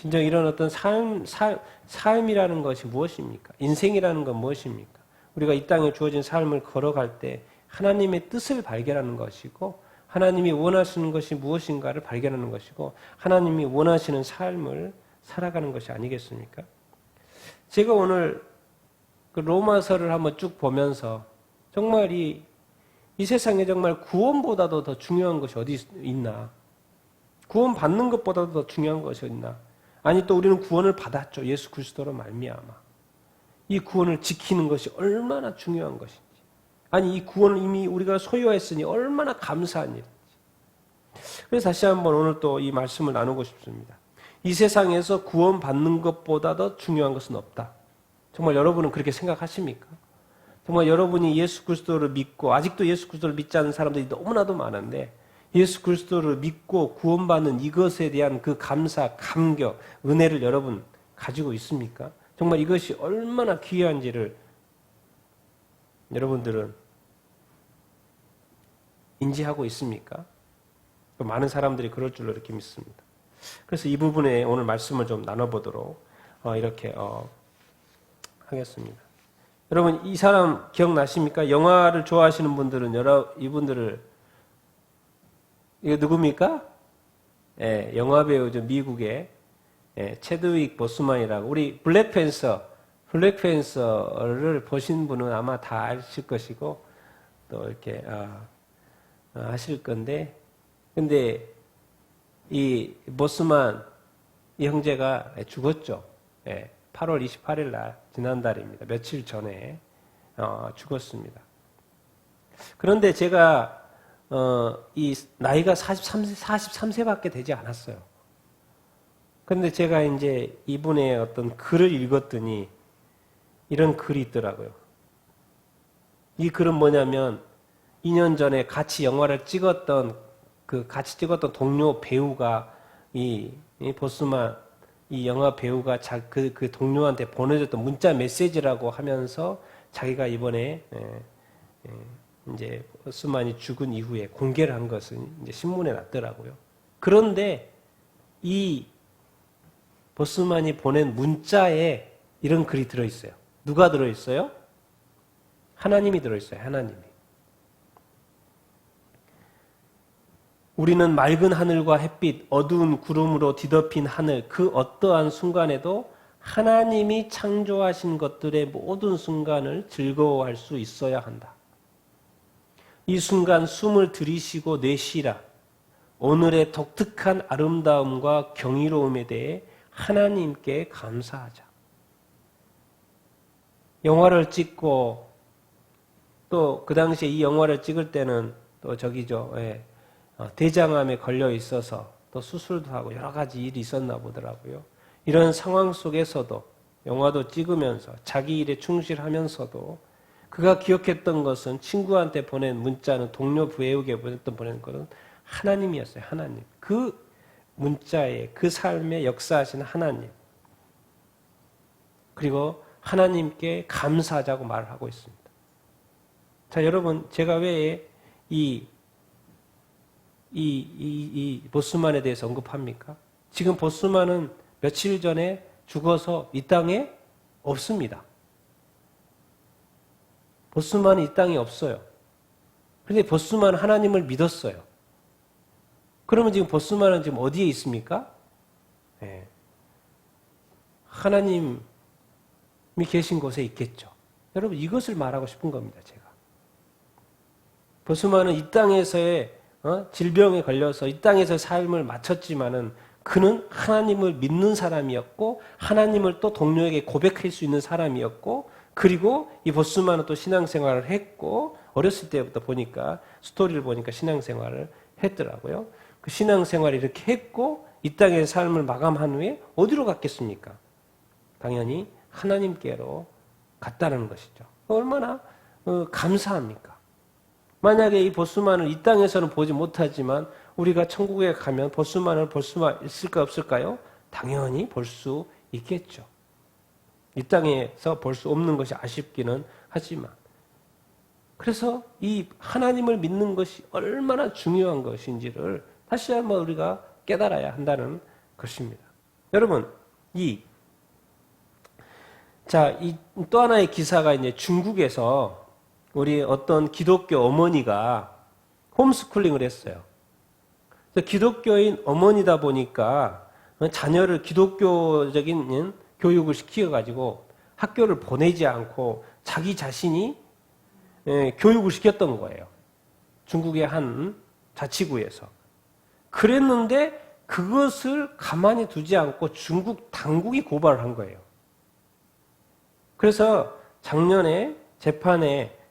진정 이런 어떤 삶이라는 것이 무엇입니까? 인생이라는 건 무엇입니까? 우리가 이 땅에 주어진 삶을 걸어갈 때 하나님의 뜻을 발견하는 것이고 하나님이 원하시는 것이 무엇인가를 발견하는 것이고 하나님이 원하시는 삶을 살아가는 것이 아니겠습니까? 제가 오늘 그 로마서를 한번 쭉 보면서 정말 이 세상에 정말 구원보다도 더 중요한 것이 어디 있나? 구원 받는 것보다도 더 중요한 것이 있나? 아니 또 우리는 구원을 받았죠. 예수 그리스도로 말미암아. 이 구원을 지키는 것이 얼마나 중요한 것인지. 아니 이 구원을 이미 우리가 소유했으니 얼마나 감사한 일인지. 그래서 다시 한번 오늘 또 이 말씀을 나누고 싶습니다. 이 세상에서 구원 받는 것보다 더 중요한 것은 없다. 정말 여러분은 그렇게 생각하십니까? 정말 여러분이 예수 그리스도를 믿고 아직도 예수 그리스도를 믿지 않는 사람들이 너무나도 많은데 예수 그리스도를 믿고 구원받는 이것에 대한 그 감사, 감격, 은혜를 여러분 가지고 있습니까? 정말 이것이 얼마나 귀한지를 여러분들은 인지하고 있습니까? 많은 사람들이 그럴 줄로 이렇게 믿습니다. 그래서 이 부분에 오늘 말씀을 좀 나눠보도록 이렇게 하겠습니다. 여러분 이 사람 기억나십니까? 영화를 좋아하시는 분들은 이분들을 이거 누굽니까? 예, 영화 배우죠. 미국의 체드윅 보스만이라고 우리 블랙팬서를 보신 분은 아마 다 아실 것이고 또 이렇게 하실 건데 근데 이 보스만 이 형제가 죽었죠. 8월 28일 날 지난달입니다. 며칠 전에 죽었습니다. 그런데 제가 이 나이가 43세밖에 되지 않았어요. 그런데 제가 이제 이분의 어떤 글을 읽었더니 이런 글이 있더라고요. 이 글은 뭐냐면 2년 전에 같이 영화를 찍었던 같이 찍었던 동료 배우가 이 보스만 이 영화 배우가 그 동료한테 보내줬던 문자 메시지라고 하면서 자기가 이번에 이제 보스만이 죽은 이후에 공개를 한 것은 이제 신문에 났더라고요. 그런데 이 보스만이 보낸 문자에 이런 글이 들어있어요. 누가 들어있어요? 하나님이 들어있어요. 하나님이. 우리는 맑은 하늘과 햇빛, 어두운 구름으로 뒤덮인 하늘, 그 어떠한 순간에도 하나님이 창조하신 것들의 모든 순간을 즐거워할 수 있어야 한다. 이 순간 숨을 들이쉬고 내쉬라. 오늘의 독특한 아름다움과 경이로움에 대해 하나님께 감사하자. 영화를 찍고 또 그 당시에 이 영화를 찍을 때는 또 대장암에 걸려 있어서 또 수술도 하고 여러 가지 일이 있었나 보더라고요. 이런 상황 속에서도 영화도 찍으면서 자기 일에 충실하면서도 그가 기억했던 것은 친구한테 보낸 문자는 동료 배우에게 보낸 것은 하나님이었어요. 하나님. 그 문자에 그 삶에 역사하신 하나님. 그리고 하나님께 감사하자고 말을 하고 있습니다. 자, 여러분, 제가 왜 이 보스만에 대해서 언급합니까? 지금 보스만은 며칠 전에 죽어서 이 땅에 없습니다. 보스만은 이 땅에 없어요. 그런데 보스만은 하나님을 믿었어요. 그러면 지금 보스만은 지금 어디에 있습니까? 하나님이 계신 곳에 있겠죠. 여러분 이것을 말하고 싶은 겁니다. 제가. 보스만은 이 땅에서의 질병에 걸려서 이 땅에서 삶을 마쳤지만은 그는 하나님을 믿는 사람이었고 하나님을 또 동료에게 고백할 수 있는 사람이었고 그리고 이 보스만은 또 신앙생활을 했고 어렸을 때부터 보니까 스토리를 보니까 신앙생활을 했더라고요. 그 신앙생활을 이렇게 했고 이 땅의 삶을 마감한 후에 어디로 갔겠습니까? 당연히 하나님께로 갔다는 것이죠. 얼마나 감사합니까? 만약에 이 보스만을 이 땅에서는 보지 못하지만 우리가 천국에 가면 보스만을 볼 수 있을까 없을까요? 당연히 볼 수 있겠죠. 이 땅에서 볼 수 없는 것이 아쉽기는 하지만 그래서 이 하나님을 믿는 것이 얼마나 중요한 것인지를 다시 한번 우리가 깨달아야 한다는 것입니다. 여러분, 또 하나의 기사가 이제 중국에서 우리 어떤 기독교 어머니가 홈스쿨링을 했어요. 기독교인 어머니다 보니까 자녀를 기독교적인 교육을 시켜가지고 학교를 보내지 않고 자기 자신이 교육을 시켰던 거예요. 중국의 한 자치구에서. 그랬는데 그것을 가만히 두지 않고 중국 당국이 고발을 한 거예요. 그래서 작년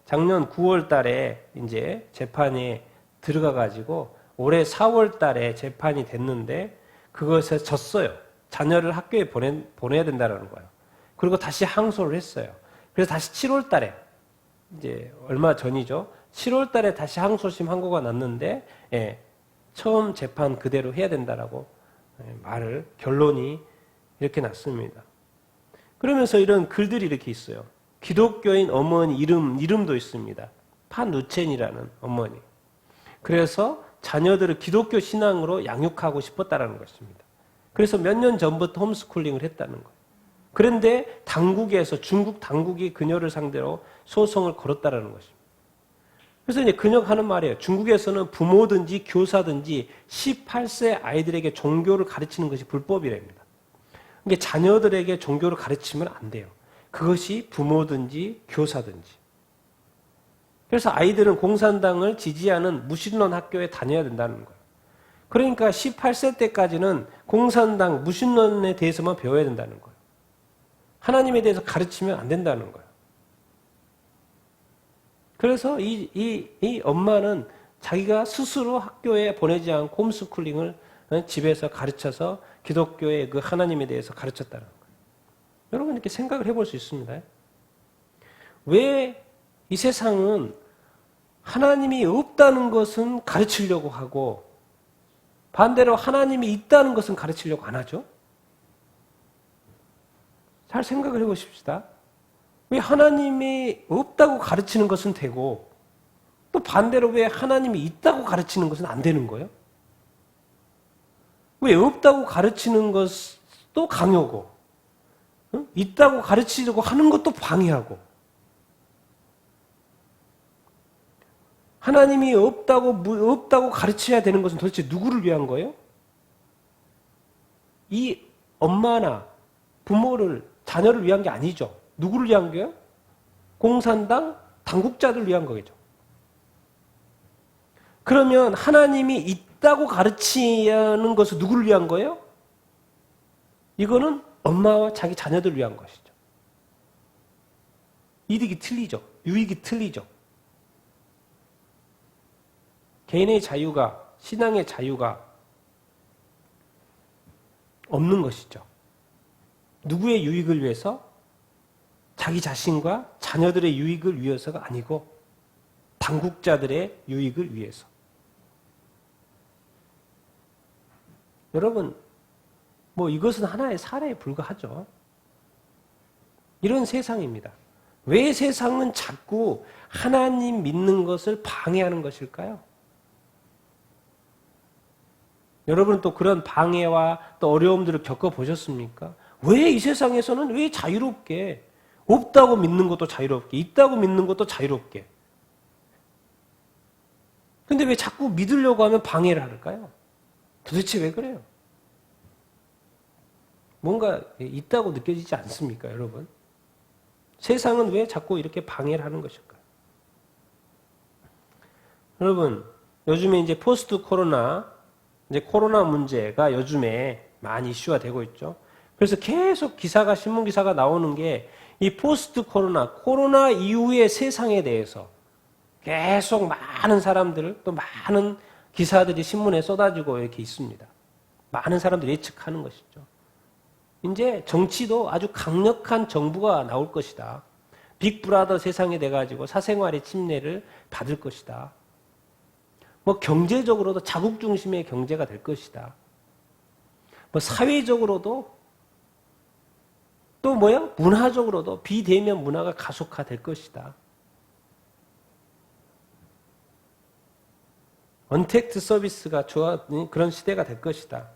9월 달에 이제 재판에 들어가 가지고 올해 4월 달에 재판이 됐는데 그것에 졌어요. 자녀를 학교에 보내야 된다는 거예요. 그리고 다시 항소를 했어요. 그래서 다시 7월 달에 이제 얼마 전이죠. 7월 달에 다시 항소심 항고가 났는데 처음 재판 그대로 해야 된다라고 결론이 이렇게 났습니다. 그러면서 이런 글들이 이렇게 있어요. 기독교인 어머니 이름도 있습니다. 판누첸이라는 어머니. 그래서 자녀들을 기독교 신앙으로 양육하고 싶었다라는 것입니다. 그래서 몇 년 전부터 홈스쿨링을 했다는 거예요. 그런데 중국 당국이 그녀를 상대로 소송을 걸었다라는 것입니다. 그래서 이제 그녀가 하는 말이에요. 중국에서는 부모든지 교사든지 18세 아이들에게 종교를 가르치는 것이 불법이랍니다. 그러니까 자녀들에게 종교를 가르치면 안 돼요. 그것이 부모든지 교사든지. 그래서 아이들은 공산당을 지지하는 무신론 학교에 다녀야 된다는 거예요. 그러니까 18세 때까지는 공산당 무신론에 대해서만 배워야 된다는 거예요. 하나님에 대해서 가르치면 안 된다는 거예요. 그래서 이 엄마는 자기가 스스로 학교에 보내지 않고 홈스쿨링을 집에서 가르쳐서 기독교의 그 하나님에 대해서 가르쳤다는 거예요. 여러분 이렇게 생각을 해볼 수 있습니다. 왜 이 세상은 하나님이 없다는 것은 가르치려고 하고 반대로 하나님이 있다는 것은 가르치려고 안 하죠? 잘 생각을 해보십시다. 왜 하나님이 없다고 가르치는 것은 되고 또 반대로 왜 하나님이 있다고 가르치는 것은 안 되는 거예요? 왜 없다고 가르치는 것도 강요고 있다고 가르치려고 하는 것도 방해하고 하나님이 없다고 가르쳐야 되는 것은 도대체 누구를 위한 거예요? 이 엄마나 부모를 자녀를 위한 게 아니죠. 누구를 위한 거예요? 공산당 당국자들을 위한 거겠죠. 그러면 하나님이 있다고 가르치는 것은 누구를 위한 거예요? 이거는 엄마와 자기 자녀들을 위한 것이죠. 이득이 틀리죠. 유익이 틀리죠. 개인의 자유가, 신앙의 자유가 없는 것이죠. 누구의 유익을 위해서? 자기 자신과 자녀들의 유익을 위해서가 아니고 당국자들의 유익을 위해서. 여러분, 이것은 하나의 사례에 불과하죠. 이런 세상입니다. 왜 세상은 자꾸 하나님 믿는 것을 방해하는 것일까요? 여러분은 또 그런 방해와 또 어려움들을 겪어보셨습니까? 왜 이 세상에서는 왜 자유롭게 없다고 믿는 것도 자유롭게 있다고 믿는 것도 자유롭게 근데 왜 자꾸 믿으려고 하면 방해를 할까요? 도대체 왜 그래요? 뭔가 있다고 느껴지지 않습니까, 여러분? 세상은 왜 자꾸 이렇게 방해를 하는 것일까요? 여러분, 요즘에 이제 포스트 코로나, 이제 코로나 문제가 요즘에 많이 이슈가 되고 있죠. 그래서 계속 신문 기사가 나오는 게 이 포스트 코로나 이후의 세상에 대해서 계속 많은 사람들, 또 많은 기사들이 신문에 쏟아지고 이렇게 있습니다. 많은 사람들이 예측하는 것이죠. 이제 정치도 아주 강력한 정부가 나올 것이다. 빅브라더 세상이 돼가지고 사생활의 침해를 받을 것이다. 경제적으로도 자국 중심의 경제가 될 것이다. 사회적으로도 또 문화적으로도 비대면 문화가 가속화될 것이다. 언택트 서비스가 좋아하는 그런 시대가 될 것이다.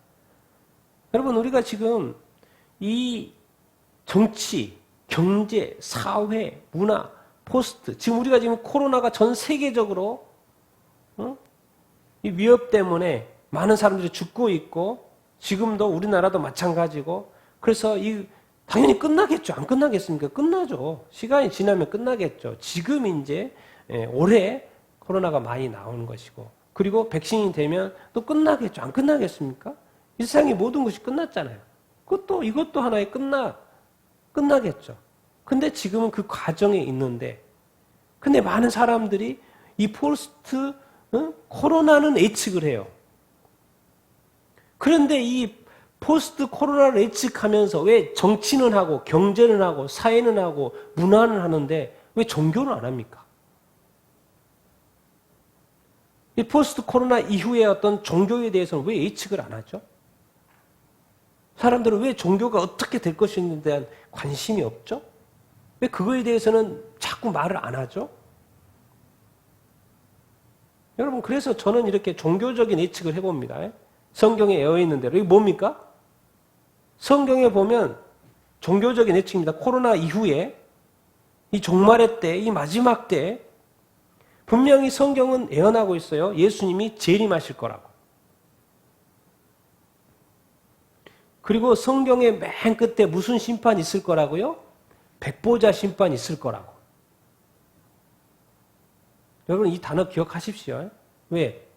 여러분, 우리가 지금 이 정치, 경제, 사회, 문화, 포스트, 지금 우리가 지금 코로나가 전 세계적으로 이 위협 때문에 많은 사람들이 죽고 있고, 지금도 우리나라도 마찬가지고, 그래서 당연히 끝나겠죠. 안 끝나겠습니까? 끝나죠. 시간이 지나면 끝나겠죠. 지금 이제 올해 코로나가 많이 나오는 것이고, 그리고 백신이 되면 또 끝나겠죠. 안 끝나겠습니까? 이 세상의 모든 것이 끝났잖아요. 이것도 하나의 끝나겠죠. 근데 지금은 그 과정에 있는데, 근데 많은 사람들이 이 포스트 코로나는 예측을 해요. 그런데 이 포스트 코로나를 예측하면서 왜 정치는 하고 경제는 하고 사회는 하고 문화는 하는데 왜 종교는 안 합니까? 이 포스트 코로나 이후에 어떤 종교에 대해서는 왜 예측을 안 하죠? 사람들은 왜 종교가 어떻게 될 것인지에 대한 관심이 없죠? 왜 그거에 대해서는 자꾸 말을 안 하죠? 여러분, 그래서 저는 이렇게 종교적인 예측을 해봅니다. 성경에 에어 있는 대로. 이게 뭡니까? 성경에 보면 종교적인 예측입니다. 코로나 이후에 이 종말의 때, 이 마지막 때 분명히 성경은 예언하고 있어요. 예수님이 재림하실 거라고. 그리고 성경의 맨 끝에 무슨 심판이 있을 거라고요? 백보자 심판이 있을 거라고. 여러분, 이 단어 기억하십시오. 왜?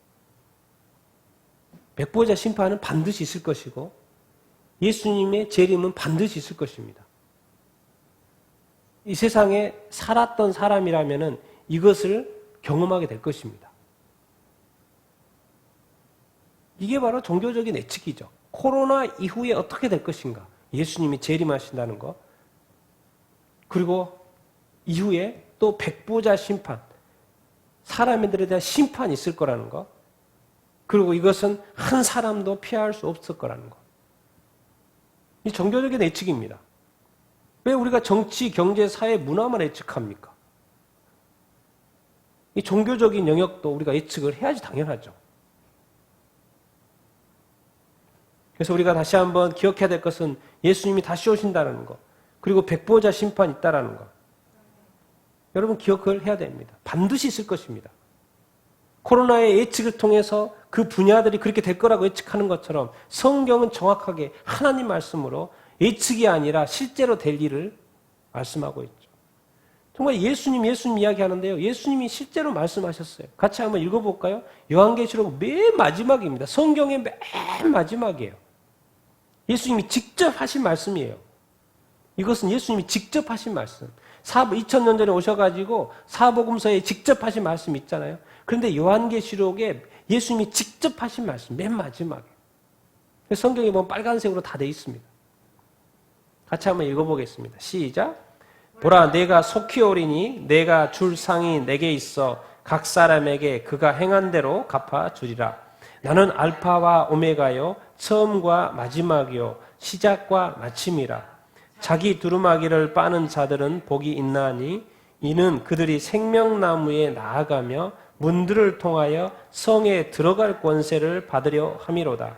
백보자 심판은 반드시 있을 것이고 예수님의 재림은 반드시 있을 것입니다. 이 세상에 살았던 사람이라면 이것을 경험하게 될 것입니다. 이게 바로 종교적인 예측이죠. 코로나 이후에 어떻게 될 것인가? 예수님이 재림하신다는 것. 그리고 이후에 또 백보자 심판, 사람들에 대한 심판이 있을 거라는 것. 그리고 이것은 한 사람도 피할 수 없을 거라는 것. 이 종교적인 예측입니다. 왜 우리가 정치, 경제, 사회, 문화만 예측합니까? 이 종교적인 영역도 우리가 예측을 해야지 당연하죠. 그래서 우리가 다시 한번 기억해야 될 것은 예수님이 다시 오신다는 것, 그리고 백보자 심판이 있다는 것. 여러분, 기억을 해야 됩니다. 반드시 있을 것입니다. 코로나의 예측을 통해서 그 분야들이 그렇게 될 거라고 예측하는 것처럼 성경은 정확하게 하나님 말씀으로 예측이 아니라 실제로 될 일을 말씀하고 있죠. 정말 예수님 이야기하는데요. 예수님이 실제로 말씀하셨어요. 같이 한번 읽어볼까요? 요한계시록 맨 마지막입니다. 성경의 맨 마지막이에요. 예수님이 직접 하신 말씀이에요. 이것은 예수님이 직접 하신 말씀. 2000년 전에 오셔가지고 사복음서에 직접 하신 말씀 있잖아요. 그런데 요한계시록에 예수님이 직접 하신 말씀 맨 마지막에. 성경에 보면 빨간색으로 다 돼 있습니다. 같이 한번 읽어보겠습니다. 시작. 보라, 내가 속히 오리니 내가 줄 상이 내게 있어 각 사람에게 그가 행한 대로 갚아주리라. 나는 알파와 오메가요 처음과 마지막이요 시작과 마침이라. 자기 두루마기를 빠는 자들은 복이 있나니 이는 그들이 생명나무에 나아가며 문들을 통하여 성에 들어갈 권세를 받으려 함이로다.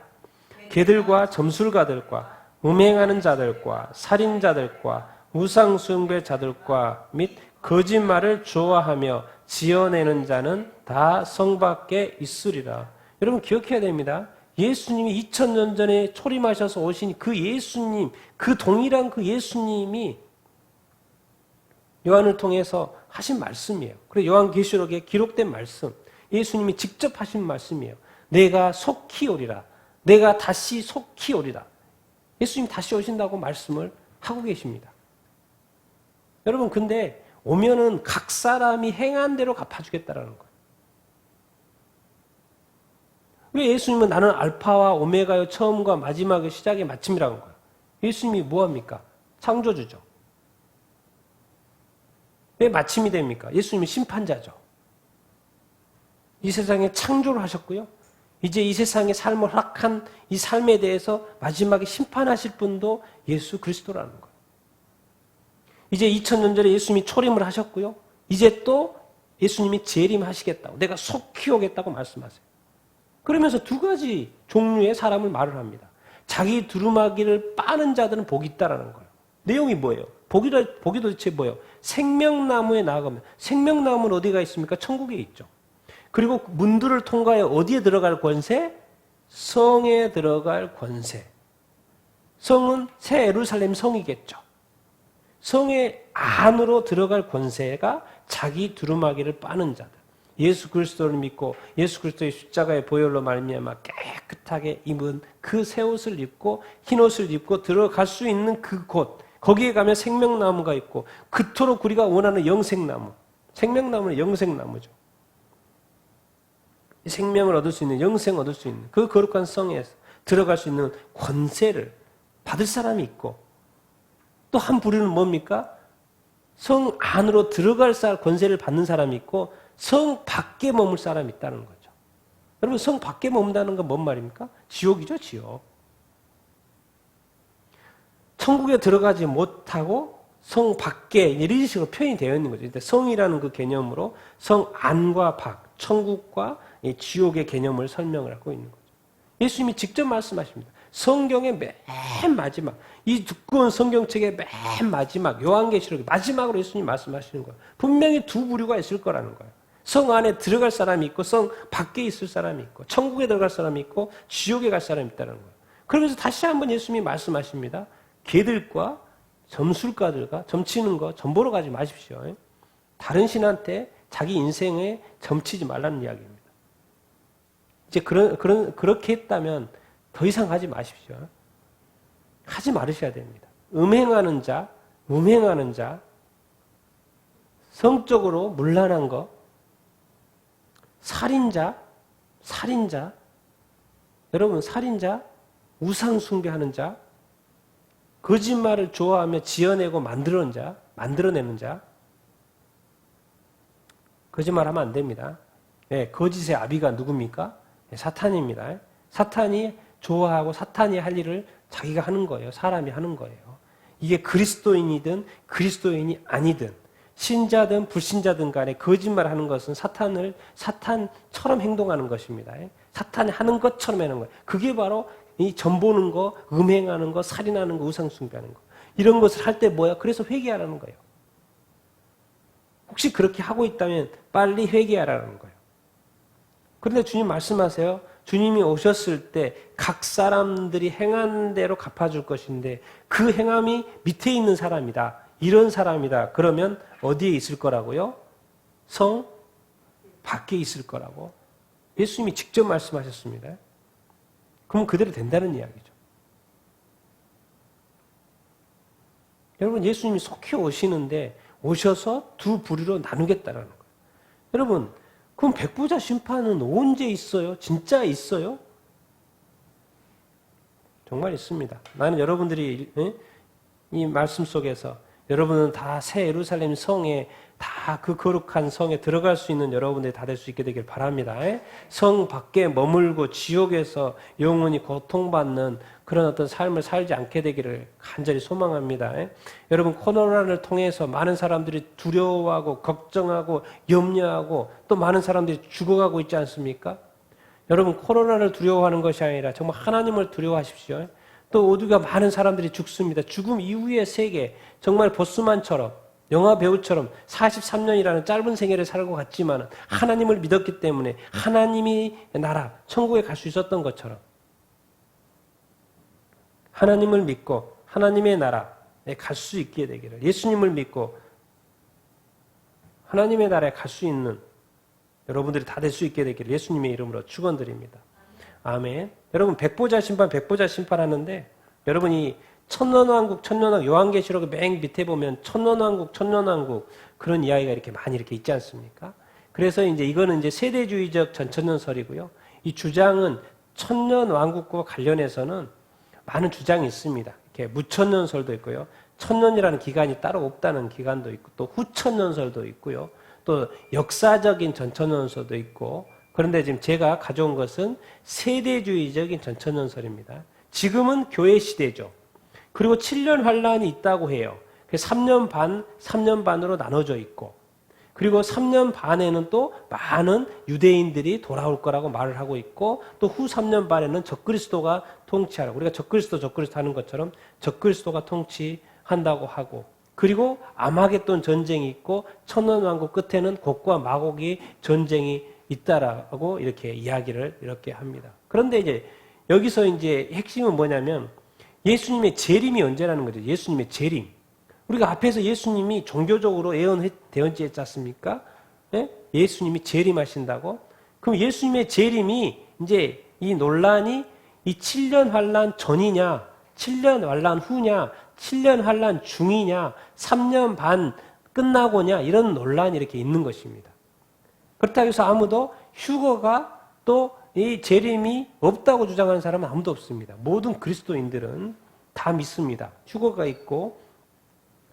개들과 점술가들과 음행하는 자들과 살인자들과 우상숭배자들과 및 거짓말을 좋아하며 지어내는 자는 다 성 밖에 있으리라. 여러분, 기억해야 됩니다. 예수님이 2000년 전에 초림하셔서 오신 그 예수님, 그 동일한 그 예수님이 요한을 통해서 하신 말씀이에요. 그리고 요한계시록에 기록된 말씀, 예수님이 직접 하신 말씀이에요. 내가 속히 오리라. 내가 다시 속히 오리라. 예수님 다시 오신다고 말씀을 하고 계십니다. 여러분, 근데 오면은 각 사람이 행한 대로 갚아주겠다라는 거예요. 왜 예수님은 나는 알파와 오메가요 처음과 마지막의 시작의 마침이라는 거예요. 예수님이 뭐합니까? 창조주죠. 왜 마침이 됩니까? 예수님이 심판자죠. 이 세상에 창조를 하셨고요. 이제 이 세상에 삶을 허락한 이 삶에 대해서 마지막에 심판하실 분도 예수 그리스도라는 거예요. 이제 2000년 전에 예수님이 초림을 하셨고요. 이제 또 예수님이 재림하시겠다고, 내가 속히 오겠다고 말씀하세요. 그러면서 두 가지 종류의 사람을 말을 합니다. 자기 두루마기를 빠는 자들은 복이 있다라는 거예요. 내용이 뭐예요? 복이 도대체 뭐예요? 생명나무에 나아가면, 생명나무는 어디가 있습니까? 천국에 있죠. 그리고 문들을 통과해 어디에 들어갈 권세? 성에 들어갈 권세. 성은 새 예루살렘 성이겠죠. 성의 안으로 들어갈 권세가 자기 두루마기를 빠는 자들. 예수 그리스도를 믿고 예수 그리스도의 십자가의 보혈로 말미암아 깨끗하게 입은 그 새 옷을 입고 흰 옷을 입고 들어갈 수 있는 그 곳, 거기에 가면 생명나무가 있고 그토록 우리가 원하는 영생나무, 생명나무는 영생나무죠. 생명을 얻을 수 있는, 영생을 얻을 수 있는 그 거룩한 성에 들어갈 수 있는 권세를 받을 사람이 있고, 또 한 부류는 뭡니까? 성 안으로 들어갈 권세를 받는 사람이 있고 성 밖에 머물 사람이 있다는 거죠. 여러분, 성 밖에 머문다는 건 뭔 말입니까? 지옥이죠, 지옥. 천국에 들어가지 못하고 성 밖에 이런 식으로 표현이 되어 있는 거죠. 성이라는 그 개념으로 성 안과 밖, 천국과 지옥의 개념을 설명을 하고 있는 거죠. 예수님이 직접 말씀하십니다. 성경의 맨 마지막, 이 두꺼운 성경책의 맨 마지막, 요한계시록 마지막으로 예수님이 말씀하시는 거예요. 분명히 두 부류가 있을 거라는 거예요. 성 안에 들어갈 사람이 있고 성 밖에 있을 사람이 있고 천국에 들어갈 사람이 있고 지옥에 갈 사람이 있다는 거예요. 그러면서 다시 한번 예수님이 말씀하십니다. 개들과 점술가들과 점치는 거 점보러 가지 마십시오. 다른 신한테 자기 인생에 점치지 말라는 이야기입니다. 이제 그렇게 했다면 더 이상 하지 마십시오. 하지 말으셔야 됩니다. 음행하는 자, 성적으로 문란한 거, 살인자, 여러분 살인자, 우상숭배하는 자, 거짓말을 좋아하며 지어내고 만들어내는 자, 거짓말하면 안 됩니다. 네, 거짓의 아비가 누굽니까? 네, 사탄입니다. 사탄이 좋아하고 사탄이 할 일을 자기가 하는 거예요. 사람이 하는 거예요. 이게 그리스도인이든 그리스도인이 아니든 신자든 불신자든 간에 거짓말하는 것은 사탄처럼 행동하는 것입니다. 사탄이 하는 것처럼 하는 거예요. 그게 바로 이 점보는 거, 음행하는 거, 살인하는 거, 우상숭배하는 거. 이런 것을 할 때 뭐야? 그래서 회개하라는 거예요. 혹시 그렇게 하고 있다면 빨리 회개하라는 거예요. 그런데 주님 말씀하세요. 주님이 오셨을 때 각 사람들이 행한 대로 갚아줄 것인데 그 행함이 밑에 있는 사람이다. 이런 사람이다. 그러면 어디에 있을 거라고요? 성 밖에 있을 거라고. 예수님이 직접 말씀하셨습니다. 그럼 그대로 된다는 이야기죠. 여러분, 예수님이 속히 오시는데 오셔서 두 부류로 나누겠다라는 거예요. 여러분, 그럼 백보자 심판은 언제 있어요? 진짜 있어요? 정말 있습니다. 나는 여러분들이 이 말씀 속에서 여러분은 다 새 예루살렘 성에 다 그 거룩한 성에 들어갈 수 있는 여러분들이 다 될 수 있게 되길 바랍니다. 성 밖에 머물고 지옥에서 영원히 고통받는 그런 어떤 삶을 살지 않게 되기를 간절히 소망합니다. 여러분, 코로나를 통해서 많은 사람들이 두려워하고 걱정하고 염려하고 또 많은 사람들이 죽어가고 있지 않습니까? 여러분, 코로나를 두려워하는 것이 아니라 정말 하나님을 두려워하십시오. 또 우리가 많은 사람들이 죽습니다. 죽음 이후의 세계, 정말 보스만처럼 영화 배우처럼 43년이라는 짧은 생애를 살고 갔지만 하나님을 믿었기 때문에 하나님이 나라, 천국에 갈 수 있었던 것처럼 하나님을 믿고 하나님의 나라에 갈 수 있게 되기를, 예수님을 믿고 하나님의 나라에 갈 수 있는 여러분들이 다 될 수 있게 되기를 예수님의 이름으로 축원드립니다. 아멘. 여러분, 백보자 심판 하는데 여러분이 천년왕국 요한계시록 맨 밑에 보면 천년왕국 그런 이야기가 이렇게 많이 이렇게 있지 않습니까? 그래서 이제 이거는 이제 세대주의적 전천년설이고요. 이 주장은 천년왕국과 관련해서는 많은 주장이 있습니다. 이렇게 무천년설도 있고요. 천년이라는 기간이 따로 없다는 기간도 있고, 또 후천년설도 있고요. 또 역사적인 전천년설도 있고, 그런데 지금 제가 가져온 것은 세대주의적인 전천년설입니다. 지금은 교회 시대죠. 그리고 7년 환란이 있다고 해요. 3년 반으로 나눠져 있고, 그리고 3년 반에는 또 많은 유대인들이 돌아올 거라고 말을 하고 있고 또 후 3년 반에는 적그리스도가 통치하라고 우리가 적그리스도 하는 것처럼 적그리스도가 통치한다고 하고 그리고 아마겟돈 전쟁이 있고 천년왕국 끝에는 곡과 마곡이 전쟁이 있다라고 이렇게 이야기를 이렇게 합니다. 그런데 이제 여기서 이제 핵심은 뭐냐면 예수님의 재림이 언제라는 거죠. 예수님의 재림. 우리가 앞에서 예수님이 종교적으로 대언했지 않습니까? 예? 예수님이 재림하신다고? 그럼 예수님의 재림이 이제 이 논란이 이 7년 환란 전이냐, 7년 환란 후냐, 7년 환란 중이냐, 3년 반 끝나고냐 이런 논란이 이렇게 있는 것입니다. 그렇다고 해서 아무도 휴거가 또 이 재림이 없다고 주장하는 사람은 아무도 없습니다. 모든 그리스도인들은 다 믿습니다. 휴거가 있고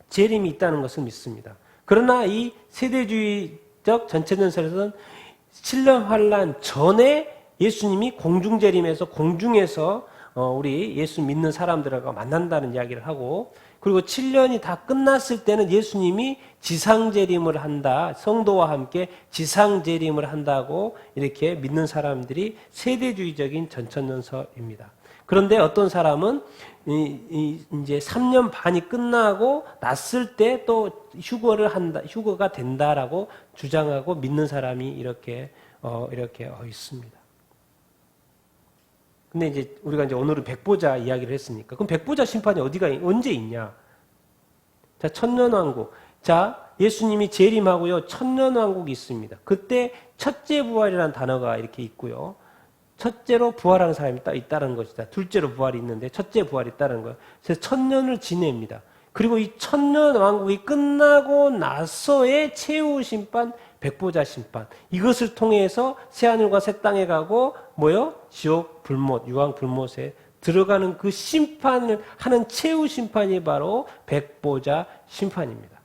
재림이 있다는 것을 믿습니다. 그러나 이 세대주의적 전체전설에서는 7년 환란 전에 예수님이 공중재림에서 공중에서 우리 예수 믿는 사람들하고 만난다는 이야기를 하고 그리고 7년이 다 끝났을 때는 예수님이 지상재림을 한다. 성도와 함께 지상재림을 한다고 이렇게 믿는 사람들이 세대주의적인 전천전설입니다. 그런데 어떤 사람은 이제 3년 반이 끝나고 났을 때 또 휴거가 된다라고 주장하고 믿는 사람이 이렇게 있습니다. 근데 이제 우리가 이제 오늘은 백보자 이야기를 했으니까 그럼 백보자 심판이 언제 있냐? 자, 천년왕국. 자, 예수님이 재림하고요. 천년왕국이 있습니다. 그때 첫째 부활이라는 단어가 이렇게 있고요. 첫째로 부활하는 사람이 있다는 것이다. 둘째로 부활이 있는데 첫째 부활이 있다는 거예요. 그래서 천년을 지냅니다. 그리고 이 천년 왕국이 끝나고 나서의 최후 심판, 백보자 심판. 이것을 통해서 새하늘과 새 땅에 가고 지옥 불못, 유황 불못에 들어가는 그 심판을 하는 최후 심판이 바로 백보자 심판입니다.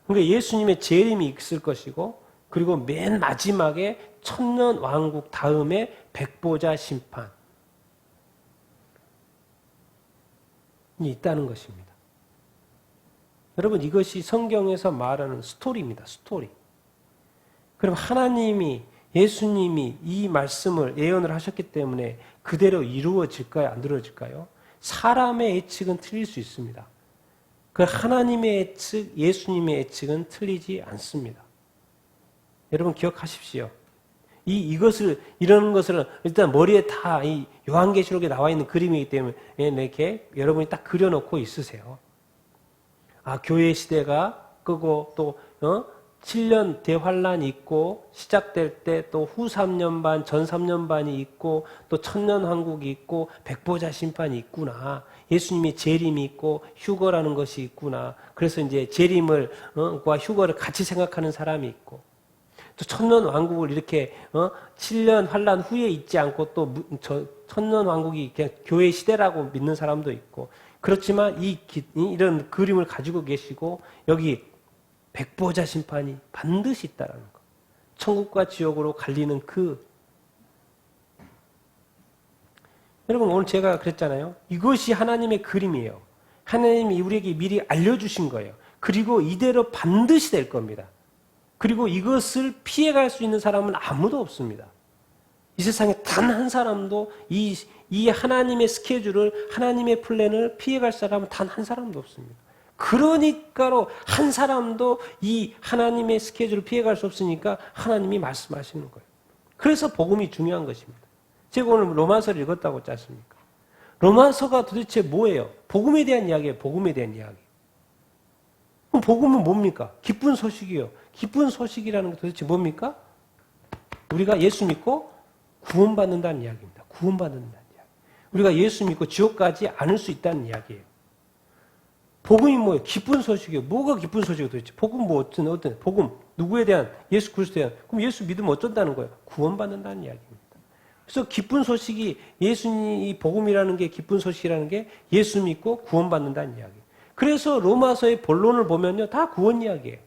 그러니까 예수님의 재림이 있을 것이고 그리고 맨 마지막에 천년 왕국 다음에 백보자 심판이 있다는 것입니다. 여러분 이것이 성경에서 말하는 스토리입니다. 스토리. 그럼 하나님이 예수님이 이 말씀을 예언을 하셨기 때문에 그대로 이루어질까요? 안 이루어질까요? 사람의 예측은 틀릴 수 있습니다. 그 하나님의 예측, 예수님의 예측은 틀리지 않습니다. 여러분 기억하십시오. 이런 것을 일단 머리에 다 이 요한계시록에 나와 있는 그림이기 때문에 이렇게 여러분이 딱 그려놓고 있으세요. 교회 시대가 끄고 또 7년 대환란이 있고 시작될 때 또 후 3년 반, 전 3년 반이 있고 또 천년 왕국이 있고 백보자 심판이 있구나. 예수님의 재림이 있고 휴거라는 것이 있구나. 그래서 이제 재림을 과 휴거를 같이 생각하는 사람이 있고 또 천년 왕국을 이렇게 7년 환란 후에 있지 않고 또 천년 왕국이 그냥 교회 시대라고 믿는 사람도 있고 그렇지만 이런 그림을 가지고 계시고 여기 백보자 심판이 반드시 있다는 것. 천국과 지옥으로 갈리는 여러분 오늘 제가 그랬잖아요. 이것이 하나님의 그림이에요. 하나님이 우리에게 미리 알려주신 거예요. 그리고 이대로 반드시 될 겁니다. 그리고 이것을 피해갈 수 있는 사람은 아무도 없습니다. 이 세상에 단 한 사람도 이 하나님의 스케줄을 하나님의 플랜을 피해갈 사람은 단 한 사람도 없습니다. 그러니까로 한 사람도 이 하나님의 스케줄을 피해갈 수 없으니까 하나님이 말씀하시는 거예요. 그래서 복음이 중요한 것입니다. 제가 오늘 로마서를 읽었다고 했지 않습니까? 로마서가 도대체 뭐예요? 복음에 대한 이야기예요. 복음에 대한 이야기. 그럼 복음은 뭡니까? 기쁜 소식이요. 기쁜 소식이라는 게 도대체 뭡니까? 우리가 예수 믿고 구원받는다는 이야기입니다. 구원받는다는 이야기. 우리가 예수 믿고 지옥 가지 않을 수 있다는 이야기예요. 복음이 뭐예요? 기쁜 소식이에요. 뭐가 기쁜 소식이에요 도대체? 복음 어떤 복음 누구에 대한? 예수 그리스도에 대한. 그럼 예수 믿으면 어쩐다는 거예요? 구원받는다는 이야기입니다. 그래서 기쁜 소식이 이 복음이라는 게 기쁜 소식이라는 게 예수 믿고 구원받는다는 이야기. 그래서 로마서의 본론을 보면요 다 구원 이야기예요.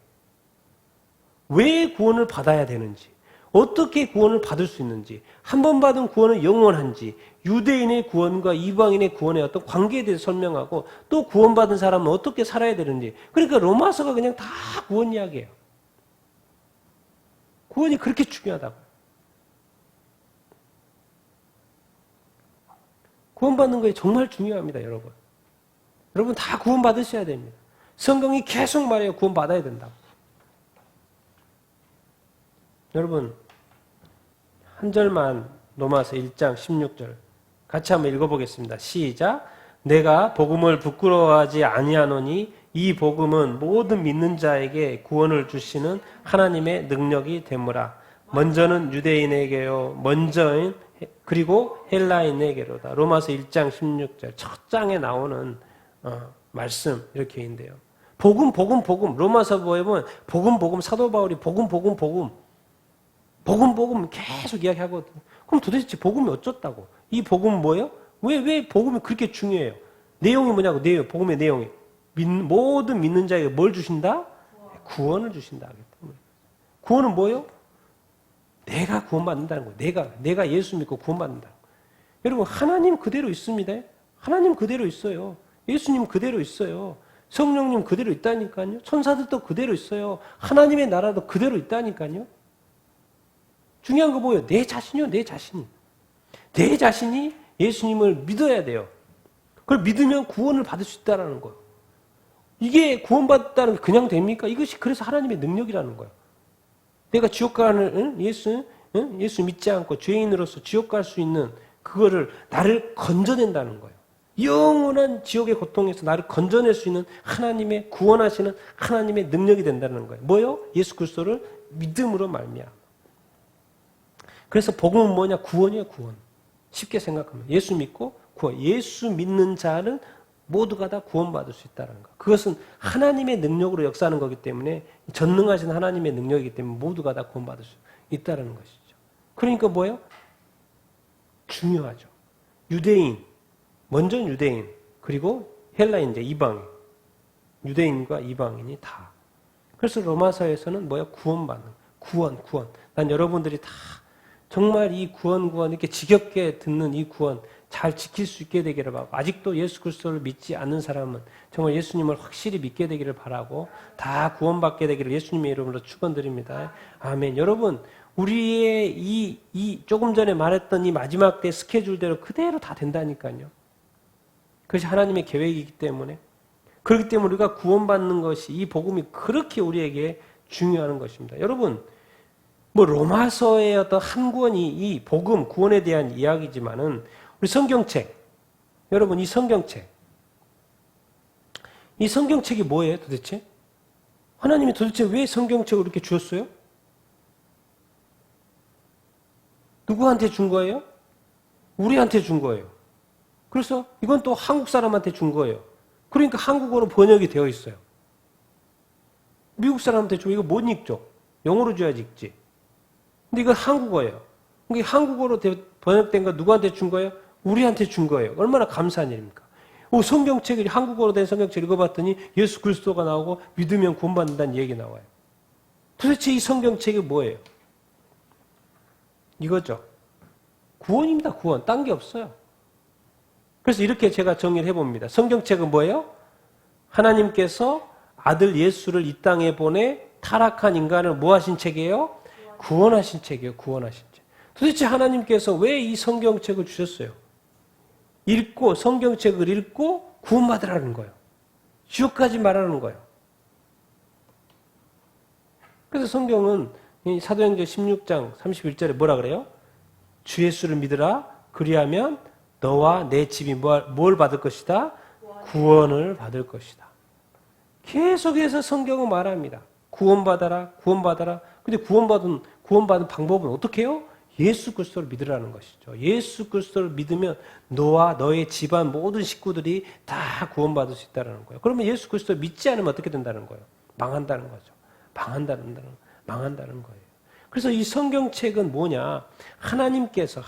왜 구원을 받아야 되는지, 어떻게 구원을 받을 수 있는지, 한 번 받은 구원은 영원한지, 유대인의 구원과 이방인의 구원의 어떤 관계에 대해서 설명하고 또 구원받은 사람은 어떻게 살아야 되는지. 그러니까 로마서가 그냥 다 구원 이야기예요. 구원이 그렇게 중요하다고. 구원받는 게 정말 중요합니다, 여러분. 여러분 다 구원받으셔야 됩니다. 성경이 계속 말해요. 구원받아야 된다고. 여러분 한 절만 로마서 1장 16절 같이 한번 읽어보겠습니다. 시작. 내가 복음을 부끄러워하지 아니하노니 이 복음은 모든 믿는 자에게 구원을 주시는 하나님의 능력이 되므라. 먼저는 유대인에게요. 먼저인 그리고 헬라인에게로다. 로마서 1장 16절 첫 장에 나오는 말씀 이렇게 있는데요. 복음 로마서 보면 복음 사도 바울이 복음 계속 이야기하거든요. 그럼 도대체 복음이 어쩌다고? 이 복음은 뭐예요? 왜 복음이 그렇게 중요해요? 내용이 뭐냐고? 복음의 내용이 모든 믿는 자에게 뭘 주신다? 구원을 주신다. 구원은 뭐예요? 내가 구원받는다는 거예요. 내가 예수 믿고 구원받는다. 여러분 하나님 그대로 있습니다. 하나님 그대로 있어요. 예수님 그대로 있어요. 성령님 그대로 있다니까요. 천사들도 그대로 있어요. 하나님의 나라도 그대로 있다니까요. 중요한 거 뭐예요? 내 자신이요. 내 자신이 예수님을 믿어야 돼요. 그걸 믿으면 구원을 받을 수 있다는 거예요. 이게 구원받았다는 게 그냥 됩니까? 이것이 그래서 하나님의 능력이라는 거예요. 내가 지옥 가는 예수 믿지 않고 죄인으로서 지옥 갈 수 있는 그거를 나를 건져낸다는 거예요. 영원한 지옥의 고통에서 나를 건져낼 수 있는 하나님의 구원하시는 하나님의 능력이 된다는 거예요. 뭐요? 예수 그리스도를 믿음으로 말미암아. 그래서 복음은 뭐냐? 구원이에요, 구원. 쉽게 생각하면 예수 믿고 구원. 예수 믿는 자는 모두가 다 구원받을 수 있다는 거. 그것은 하나님의 능력으로 역사하는 거기 때문에 전능하신 하나님의 능력이기 때문에 모두가 다 구원받을 수 있다는 것이죠. 그러니까 뭐예요? 중요하죠. 먼저 유대인, 그리고 헬라인, 이제 이방인. 유대인과 이방인이 다. 그래서 로마서에서는 뭐야? 구원받는, 구원. 난 여러분들이 다 정말 이 구원 이렇게 지겹게 듣는 이 구원 잘 지킬 수 있게 되기를 바라고, 아직도 예수 그리스도를 믿지 않는 사람은 정말 예수님을 확실히 믿게 되기를 바라고 다 구원받게 되기를 예수님의 이름으로 축원드립니다. 아멘. 여러분 우리의 이 조금 전에 말했던 이 마지막 때 스케줄대로 그대로 다 된다니까요. 그것이 하나님의 계획이기 때문에, 그렇기 때문에 우리가 구원받는 것이, 이 복음이 그렇게 우리에게 중요한 것입니다. 여러분 로마서의 어떤 한 권이 이 복음, 구원에 대한 이야기지만은 우리 성경책, 여러분 이 성경책이 뭐예요 도대체? 하나님이 도대체 왜 성경책을 이렇게 주었어요? 누구한테 준 거예요? 우리한테 준 거예요. 그래서 이건 또 한국 사람한테 준 거예요. 그러니까 한국어로 번역이 되어 있어요. 미국 사람한테 주면 이거 못 읽죠? 영어로 줘야지 읽지. 근데 이건 한국어예요. 이게 한국어로 번역된 거 누구한테 준 거예요? 우리한테 준 거예요. 얼마나 감사한 일입니까? 성경책이 한국어로 된 성경책 읽어봤더니 예수 그리스도가 나오고 믿으면 구원받는다는 얘기 나와요. 도대체 이 성경책이 뭐예요? 이거죠. 구원입니다. 구원. 딴 게 없어요. 그래서 이렇게 제가 정리를 해봅니다. 성경책은 뭐예요? 하나님께서 아들 예수를 이 땅에 보내 타락한 인간을 뭐 하신 책이에요? 구원하신 책이에요. 구원하신 책. 도대체 하나님께서 왜 이 성경책을 주셨어요? 성경책을 읽고 구원받으라는 거예요. 지옥까지 말하는 거예요. 그래서 성경은 사도행전 16장 31절에 뭐라 그래요? 주 예수를 믿으라. 그리하면 너와 내 집이 뭘 받을 것이다? 구원을 받을 것이다. 계속해서 성경은 말합니다. 구원받아라. 근데 구원받은 방법은 어떻게 해요? 예수 그리스도를 믿으라는 것이죠. 예수 그리스도를 믿으면 너와 너의 집안 모든 식구들이 다 구원받을 수 있다는 거예요. 그러면 예수 그리스도를 믿지 않으면 어떻게 된다는 거예요? 망한다는 거죠. 망한다는 거예요. 그래서 이 성경책은 뭐냐? 하나님께서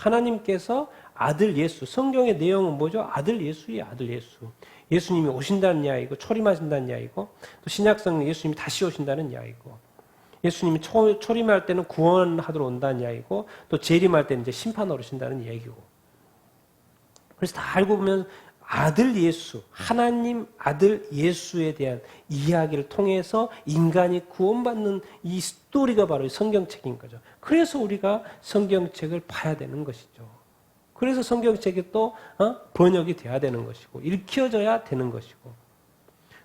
아들 예수, 성경의 내용은 뭐죠? 아들 예수예요, 아들 예수. 예수님이 오신다는 이야기고, 초림하신다는 이야기고, 또 신약성경 예수님이 다시 오신다는 이야기고, 예수님이 초림할 때는 구원하도록 온다는 이야기고, 또 재림할 때는 이제 심판하러 오신다는 이야기고. 그래서 다 알고 보면 아들 예수, 하나님 아들 예수에 대한 이야기를 통해서 인간이 구원받는 이 스토리가 바로 성경책인 거죠. 그래서 우리가 성경책을 봐야 되는 것이죠. 그래서 성경책이 또 번역이 돼야 되는 것이고 읽혀져야 되는 것이고,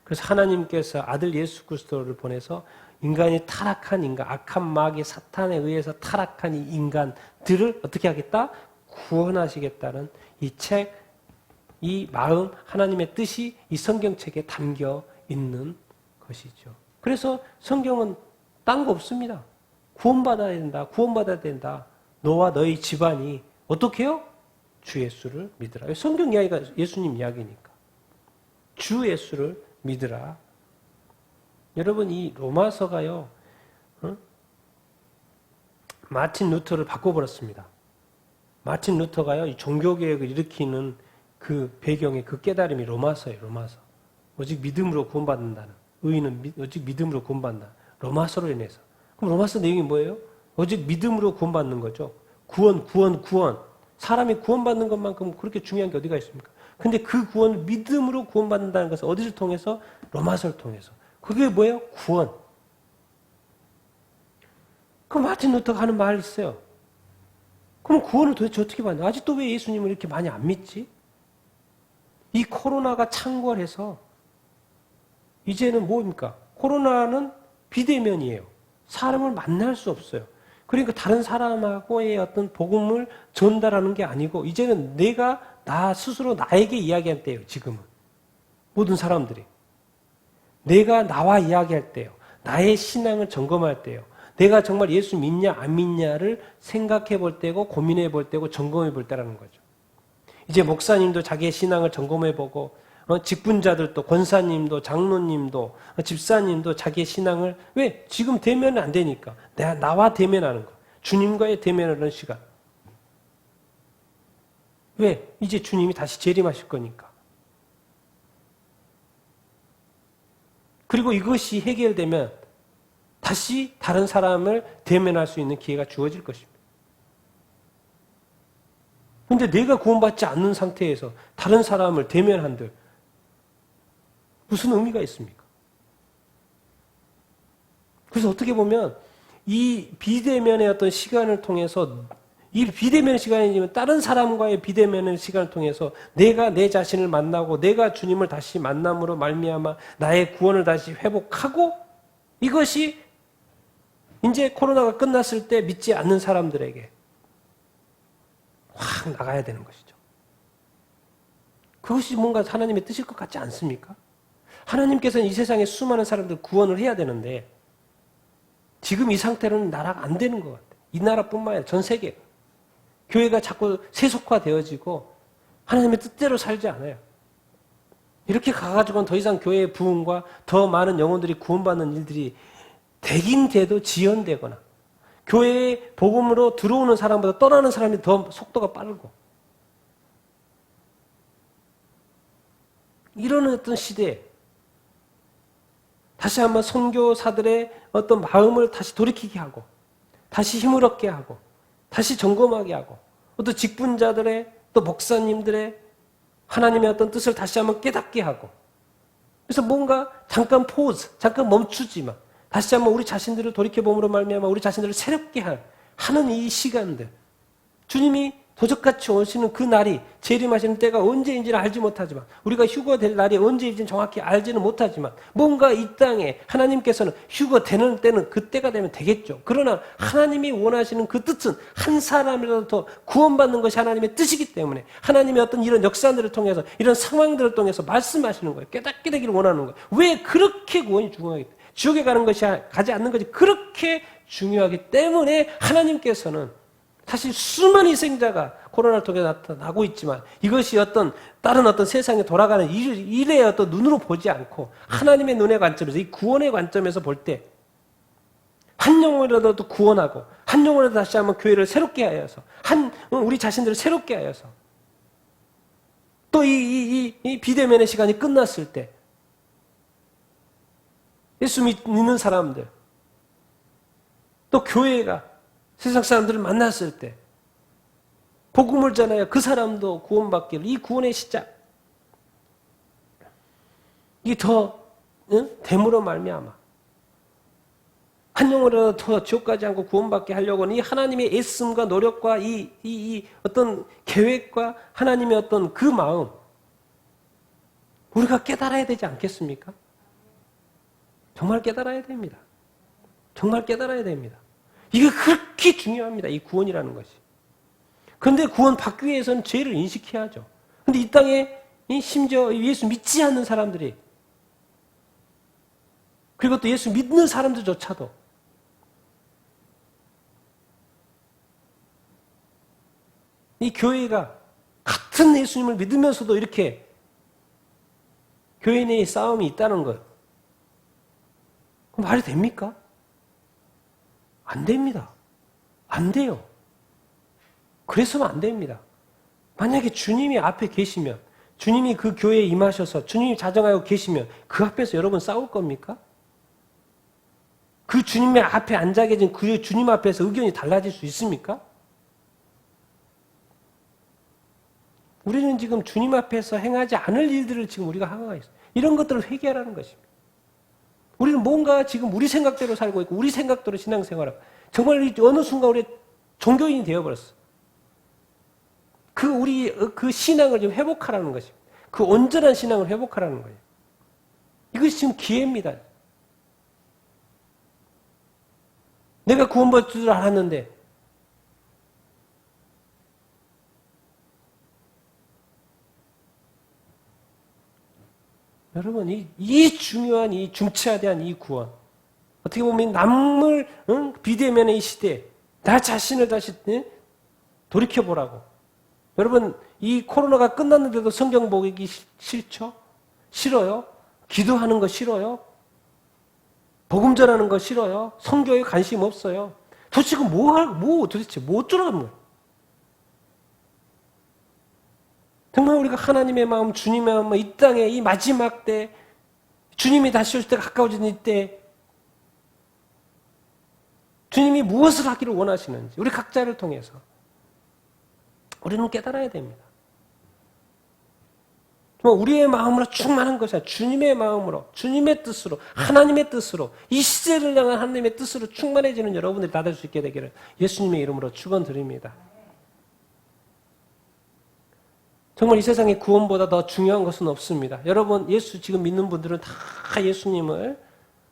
그래서 하나님께서 아들 예수 그리스도를 보내서 인간이 타락한 인간, 악한 마귀 사탄에 의해서 타락한 이 인간들을 어떻게 하겠다? 구원하시겠다는 이 책, 이 마음, 하나님의 뜻이 이 성경책에 담겨 있는 것이죠. 그래서 성경은 딴 거 없습니다. 구원받아야 된다. 구원받아야 된다. 너와 너희 집안이 어떻게 해요? 주 예수를 믿으라. 성경 이야기가 예수님 이야기니까. 주 예수를 믿으라. 여러분, 이 로마서가요, 마틴 루터를 바꿔버렸습니다. 마틴 루터가요, 이 종교개혁을 일으키는 그 배경의 그 깨달음이 로마서예요, 로마서. 오직 믿음으로 구원받는다는. 의인은 오직 믿음으로 구원받는다. 로마서로 인해서. 그럼 로마서 내용이 뭐예요? 오직 믿음으로 구원받는 거죠. 구원. 사람이 구원받는 것만큼 그렇게 중요한 게 어디가 있습니까? 근데 그 구원을 믿음으로 구원받는다는 것은 어디를 통해서? 로마서를 통해서. 그게 뭐예요? 구원. 그 마틴 루터가 하는 말이 있어요. 그럼 구원을 도대체 어떻게 받냐? 아직도 왜 예수님을 이렇게 많이 안 믿지? 이 코로나가 창궐해서 이제는 뭡니까? 코로나는 비대면이에요. 사람을 만날 수 없어요. 그러니까 다른 사람하고의 어떤 복음을 전달하는 게 아니고 이제는 내가 나 스스로 나에게 이야기할 때예요. 지금은. 모든 사람들이. 내가 나와 이야기할 때요. 나의 신앙을 점검할 때요. 내가 정말 예수 믿냐 안 믿냐를 생각해 볼 때고 고민해 볼 때고 점검해 볼 때라는 거죠. 이제 목사님도 자기의 신앙을 점검해 보고 직분자들도 권사님도 장로님도 집사님도 자기의 신앙을 왜? 지금 대면은 안 되니까 나와 대면하는 거. 주님과의 대면하는 시간. 왜? 이제 주님이 다시 재림하실 거니까. 그리고 이것이 해결되면 다시 다른 사람을 대면할 수 있는 기회가 주어질 것입니다. 그런데 내가 구원받지 않는 상태에서 다른 사람을 대면한들 무슨 의미가 있습니까? 그래서 어떻게 보면 이 비대면의 어떤 시간을 통해서 이 비대면의 시간이지만 다른 사람과의 비대면의 시간을 통해서 내가 내 자신을 만나고 내가 주님을 다시 만남으로 말미암아 나의 구원을 다시 회복하고 이것이 이제 코로나가 끝났을 때 믿지 않는 사람들에게 확 나가야 되는 것이죠. 그것이 뭔가 하나님의 뜻일 것 같지 않습니까? 하나님께서는 이 세상에 수많은 사람들 구원을 해야 되는데 지금 이 상태로는 나라가 안 되는 것 같아요. 이 나라뿐만 아니라 전 세계. 교회가 자꾸 세속화되어지고 하나님의 뜻대로 살지 않아요. 이렇게 가가지고는 더 이상 교회의 부흥과 더 많은 영혼들이 구원받는 일들이 되긴 돼도 지연되거나 교회의 복음으로 들어오는 사람보다 떠나는 사람이 더 속도가 빠르고 이런 어떤 시대에 다시 한번 선교사들의 어떤 마음을 다시 돌이키게 하고 다시 힘을 얻게 하고 다시 점검하게 하고 또 직분자들의 또 목사님들의 하나님의 어떤 뜻을 다시 한번 깨닫게 하고 그래서 뭔가 잠깐 포즈, 잠깐 멈추지만 다시 한번 우리 자신들을 돌이켜봄으로 말미암아 우리 자신들을 새롭게 하는 이 시간들 주님이 도적같이 오시는 그 날이 재림하시는 때가 언제인지는 알지 못하지만 우리가 휴거될 날이 언제인지는 정확히 알지는 못하지만 뭔가 이 땅에 하나님께서는 휴거되는 때는 그때가 되면 되겠죠. 그러나 하나님이 원하시는 그 뜻은 한 사람이라도 더 구원받는 것이 하나님의 뜻이기 때문에 하나님의 어떤 이런 역사들을 통해서 이런 상황들을 통해서 말씀하시는 거예요. 깨닫게 되기를 원하는 거예요. 왜 그렇게 구원이 중요하기 때문에 지옥에 가는 것이 가지 않는 것이 그렇게 중요하기 때문에 하나님께서는 사실 수많은 희생자가 코로나를 통해 나타나고 있지만 이것이 어떤 다른 어떤 세상에 돌아가는 일의 어떤 눈으로 보지 않고 하나님의 눈의 관점에서 이 구원의 관점에서 볼 때 한 영혼이라도 구원하고 한 영혼이라도 다시 한번 교회를 새롭게 하여서 우리 자신들을 새롭게 하여서 또 이 비대면의 시간이 끝났을 때 예수 믿는 사람들 또 교회가 세상 사람들을 만났을 때 복음을 전하여 그 사람도 구원받기를 이 구원의 시작 이 더 됨으로 말미암아 한 영혼이라도 더 지옥 가지 않고 구원받게 하려고 하는 이 하나님의 애씀과 노력과 이 어떤 계획과 하나님의 어떤 그 마음 우리가 깨달아야 되지 않겠습니까? 정말 깨달아야 됩니다. 정말 깨달아야 됩니다. 이게 그렇게 중요합니다. 이 구원이라는 것이. 그런데 구원 받기 위해서는 죄를 인식해야죠. 그런데 이 땅에 심지어 예수 믿지 않는 사람들이 그리고 또 예수 믿는 사람들조차도 이 교회가 같은 예수님을 믿으면서도 이렇게 교회 내에 싸움이 있다는 것 말이 됩니까? 안 됩니다. 안 돼요. 그래서는 안 됩니다. 만약에 주님이 앞에 계시면 주님이 그 교회에 임하셔서 주님이 자정하고 계시면 그 앞에서 여러분 싸울 겁니까? 그 주님의 앞에 앉아 계신 그 주님 앞에서 의견이 달라질 수 있습니까? 우리는 지금 주님 앞에서 행하지 않을 일들을 지금 우리가 하고 있어요. 이런 것들을 회개하라는 것입니다. 우리는 뭔가 지금 우리 생각대로 살고 있고 우리 생각대로 신앙생활하고 정말 어느 순간 우리 종교인이 되어버렸어. 그 신앙을 좀 회복하라는 것입니다. 그 온전한 신앙을 회복하라는 거예요. 이것이 지금 기회입니다. 내가 구원받을 줄 알았는데 여러분 이 중요한 이 중차대한 이 구원 어떻게 보면 남을 비대면의 이 시대에 나 자신을 다시 돌이켜보라고. 여러분 이 코로나가 끝났는데도 성경 보기 싫죠? 싫어요? 기도하는 거 싫어요? 복음 전하는 거 싫어요? 성교에 관심 없어요? 도대체 도대체 뭐 어쩌라는 거예요? 정말 우리가 하나님의 마음, 주님의 마음, 이 땅에 이 마지막 때, 주님이 다시 올 때 가까워진 이때, 주님이 무엇을 하기를 원하시는지, 우리 각자를 통해서, 우리는 깨달아야 됩니다. 정말 우리의 마음으로 충만한 것이 아니라 주님의 마음으로, 주님의 뜻으로, 하나님의 뜻으로, 이 시대를 향한 하나님의 뜻으로 충만해지는 여러분들이 다 될 수 있게 되기를 예수님의 이름으로 축원드립니다. 정말 이 세상에 구원보다 더 중요한 것은 없습니다. 여러분 예수 지금 믿는 분들은 다 예수님을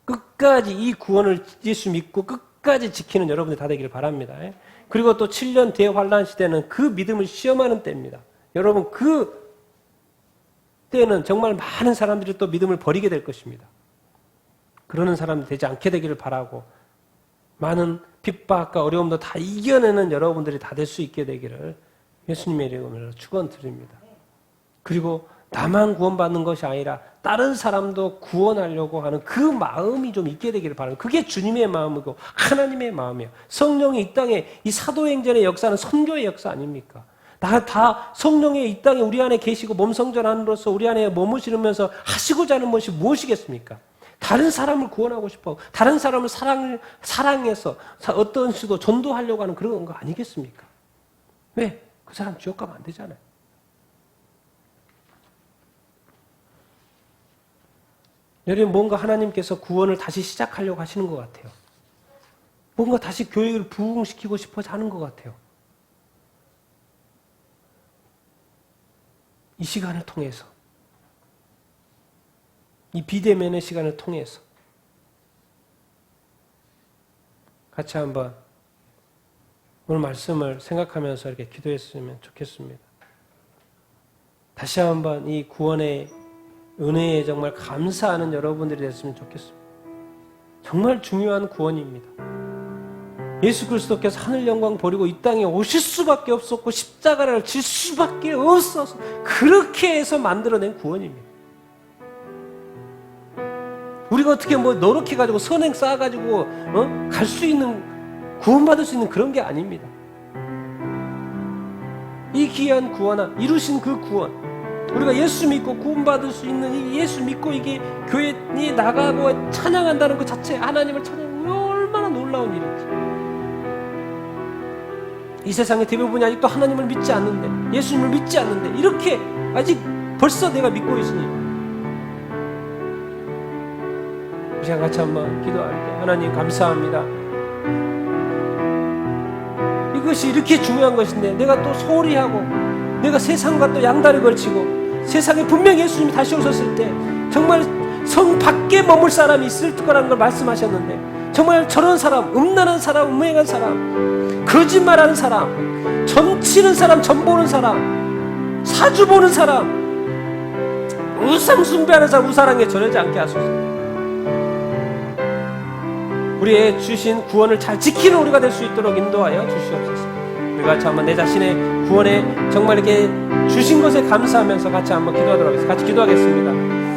끝까지 이 구원을 예수 믿고 끝까지 지키는 여러분들이 다 되기를 바랍니다. 그리고 또 7년 대환란 시대는 그 믿음을 시험하는 때입니다. 여러분 그 때는 정말 많은 사람들이 또 믿음을 버리게 될 것입니다. 그러는 사람이 되지 않게 되기를 바라고 많은 핍박과 어려움도 다 이겨내는 여러분들이 다 될 수 있게 되기를 예수님의 이름으로 축원드립니다. 그리고 나만 구원받는 것이 아니라 다른 사람도 구원하려고 하는 그 마음이 좀 있게 되기를 바랍니다. 그게 주님의 마음이고 하나님의 마음이에요. 성령이 이 땅에 이 사도행전의 역사는 선교의 역사 아닙니까? 다 성령이 이 땅에 우리 안에 계시고 몸성전함으로써 우리 안에 머무시면서 하시고자 하는 것이 무엇이겠습니까? 다른 사람을 구원하고 싶어 다른 사람을 사랑해서 어떤 수도 전도하려고 하는 그런 거 아니겠습니까? 왜? 그 사람 지옥 가면 안 되잖아요. 여러분 뭔가 하나님께서 구원을 다시 시작하려고 하시는 것 같아요. 뭔가 다시 교육을 부흥시키고 싶어서 하는 것 같아요. 이 시간을 통해서 이 비대면의 시간을 통해서 같이 한번 오늘 말씀을 생각하면서 이렇게 기도했으면 좋겠습니다. 다시 한번 이 구원의 은혜에 정말 감사하는 여러분들이 됐으면 좋겠습니다. 정말 중요한 구원입니다. 예수 그리스도께서 하늘 영광 버리고 이 땅에 오실 수밖에 없었고 십자가를 질 수밖에 없어서 그렇게 해서 만들어낸 구원입니다. 우리가 어떻게 노력해가지고 선행 쌓아가지고 갈 수 있는 구원받을 수 있는 그런 게 아닙니다. 이 귀한 구원, 이루신 그 구원, 우리가 예수 믿고 구원받을 수 있는 이 예수 믿고 이게 교회에 나가고 찬양한다는 것 자체 하나님을 찬양하는 얼마나 놀라운 일인지. 이 세상의 대부분이 아직도 하나님을 믿지 않는데 예수님을 믿지 않는데 이렇게 아직 벌써 내가 믿고 있으니 우리 같이 한번 기도할게요. 하나님 감사합니다. 이것이 이렇게 중요한 것인데 내가 또 소홀히 하고 내가 세상과 또 양다리 걸치고 세상에 분명히 예수님이 다시 오셨을 때 정말 성 밖에 머물 사람이 있을 거라는 걸 말씀하셨는데 정말 저런 사람, 음란한 사람, 음행한 사람, 거짓말하는 사람, 점치는 사람, 점보는 사람, 사주 보는 사람, 우상 숭배하는 사람, 우상에 절하지 않게 하소서. 우리의 주신 구원을 잘 지키는 우리가 될 수 있도록 인도하여 주시옵소서. 우리가 같이 한번 내 자신의 구원에 정말 이렇게 주신 것에 감사하면서 같이 한번 기도하도록 하겠습니다. 같이 기도하겠습니다.